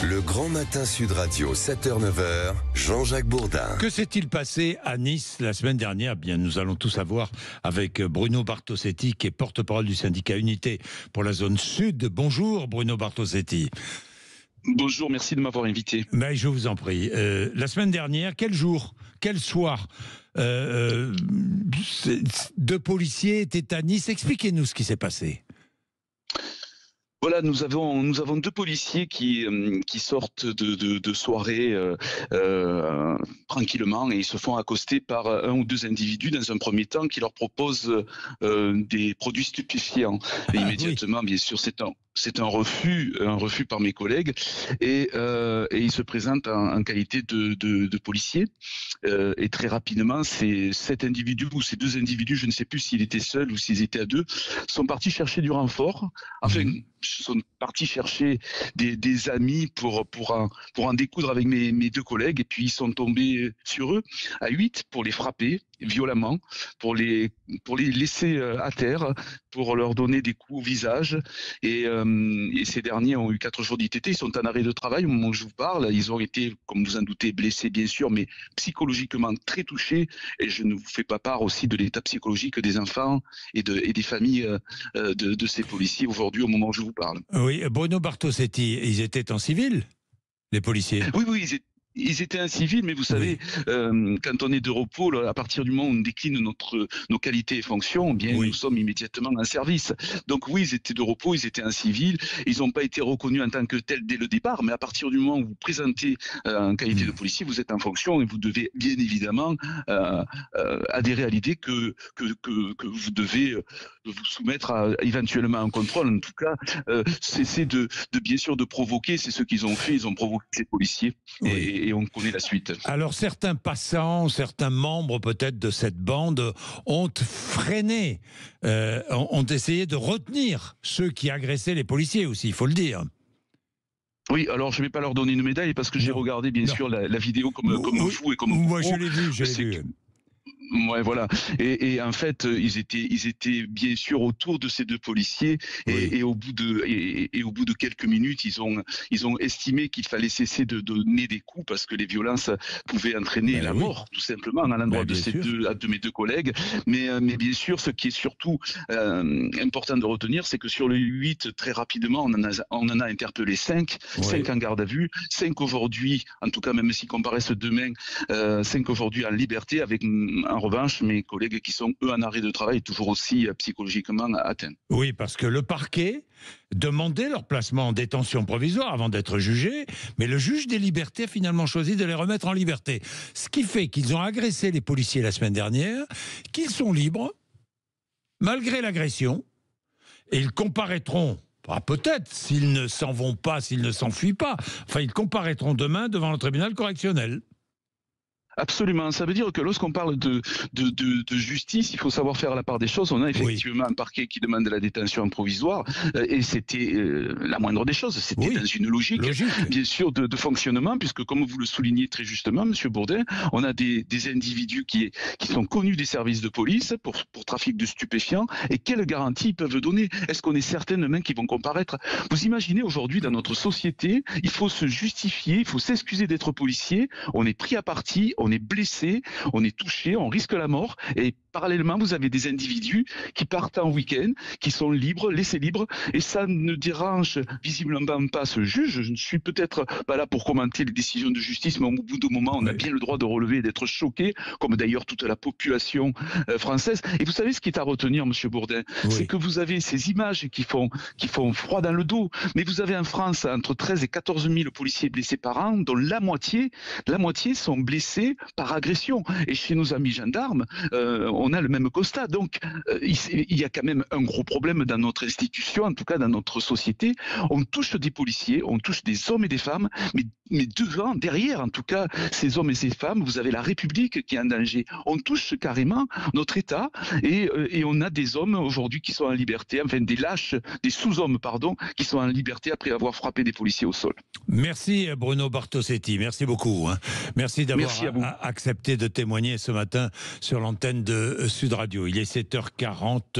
Le grand matin Sud Radio, 7h-9h, Jean-Jacques Bourdin. Que s'est-il passé à Nice la semaine dernière? Bien, nous allons tout savoir avec Bruno Bartosetti, qui est porte-parole du syndicat Unité pour la zone sud. Bonjour Bruno Bartosetti. Bonjour, merci de m'avoir invité. Mais je vous en prie. La semaine dernière, quel jour, quel soir, deux policiers étaient à Nice. Expliquez-nous ce qui s'est passé. Voilà, nous avons deux policiers qui sortent de soirée tranquillement, et ils se font accoster par un ou deux individus dans un premier temps qui leur proposent des produits stupéfiants. Et immédiatement, oui. Bien sûr, c'est un refus par mes collègues, et ils se présentent en qualité de policiers. Et très rapidement, cet individu ou ces deux individus, je ne sais plus s'ils étaient seuls ou s'ils étaient à deux, sont partis chercher du renfort. Enfin, sont partis chercher des amis pour en découdre avec mes deux collègues, et puis ils sont tombés sur eux à 8 pour les frapper violemment, pour les laisser à terre, pour leur donner des coups au visage, et ces derniers ont eu 4 jours d'ITT. Ils sont en arrêt de travail au moment où je vous parle. Ils ont été, comme vous en doutez, blessés bien sûr, mais psychologiquement très touchés, et je ne vous fais pas part aussi de l'état psychologique des enfants et des familles de ces policiers aujourd'hui au moment où je vous parle. Oui, Bruno Bartosetti, ils étaient en civil, les policiers? Oui, ils étaient un civil, mais vous savez, quand on est de repos, à partir du moment où on décline nos qualités et fonctions, bien nous sommes immédiatement en service. Donc oui, ils étaient de repos, ils étaient un civil, ils n'ont pas été reconnus en tant que tels dès le départ, mais à partir du moment où vous présentez en qualité de policier, vous êtes en fonction, et vous devez bien évidemment adhérer à l'idée que vous devez vous soumettre éventuellement à un contrôle. En tout cas, cesser de bien sûr de provoquer, c'est ce qu'ils ont fait, ils ont provoqué ces policiers. Et on connaît la suite. Alors certains passants, certains membres peut-être de cette bande ont freiné, ont essayé de retenir ceux qui agressaient les policiers aussi, il faut le dire. Oui, alors je ne vais pas leur donner une médaille parce que j'ai regardé bien sûr la vidéo comme vous et comme moi je l'ai vu, Ouais, voilà. Et en fait, ils étaient bien sûr autour de ces deux policiers, et au bout de quelques minutes, ils ont estimé qu'il fallait cesser de donner des coups parce que les violences pouvaient entraîner la mort, tout simplement, à l'endroit de mes deux collègues. Mais bien sûr, ce qui est surtout important de retenir, c'est que sur les 8, très rapidement, on en a interpellé 5 en garde à vue, 5 aujourd'hui, en tout cas, même s'ils comparaissent demain, 5 aujourd'hui en liberté, avec en revanche, mes collègues qui sont, eux, en arrêt de travail, toujours aussi psychologiquement atteints. Oui, parce que le parquet demandait leur placement en détention provisoire avant d'être jugés, mais le juge des libertés a finalement choisi de les remettre en liberté. Ce qui fait qu'ils ont agressé les policiers la semaine dernière, qu'ils sont libres, malgré l'agression, et ils comparaîtront, peut-être, s'ils ne s'en vont pas, s'ils ne s'enfuient pas, enfin, ils comparaîtront demain devant le tribunal correctionnel. Absolument. Ça veut dire que lorsqu'on parle de justice, il faut savoir faire la part des choses. On a effectivement un parquet qui demande la détention provisoire, et c'était la moindre des choses. C'était dans une logique, bien sûr, de fonctionnement, puisque comme vous le soulignez très justement, Monsieur Bourdin, on a des individus qui sont connus des services de police pour trafic de stupéfiants. Et quelles garanties ils peuvent donner? Est-ce qu'on est certain de même qu'ils vont comparaître? Vous imaginez aujourd'hui dans notre société, il faut se justifier, il faut s'excuser d'être policier. On est pris à partie, on est blessé, on est touché, on risque la mort, et parallèlement vous avez des individus qui partent en week-end, qui sont libres, laissés libres, et ça ne dérange visiblement pas ce juge. Je ne suis peut-être pas là pour commenter les décisions de justice, mais au bout d'un moment on a bien le droit de relever et d'être choqué, comme d'ailleurs toute la population française. Et vous savez ce qui est à retenir, Monsieur Bourdin, c'est que vous avez ces images qui font froid dans le dos, mais vous avez en France entre 13 et 14 000 policiers blessés par an, dont la moitié sont blessés par agression. Et chez nos amis gendarmes, on a le même constat. Donc, il y a quand même un gros problème dans notre institution, en tout cas dans notre société. On touche des policiers, on touche des hommes et des femmes, mais devant, derrière, en tout cas, ces hommes et ces femmes, vous avez la République qui est en danger. On touche carrément notre État, et on a des hommes aujourd'hui qui sont en liberté, enfin des lâches, des sous-hommes, pardon, qui sont en liberté après avoir frappé des policiers au sol. Merci Bruno Bartosetti, merci beaucoup. Merci d'avoir accepté de témoigner ce matin sur l'antenne de Sud Radio. Il est 7h43.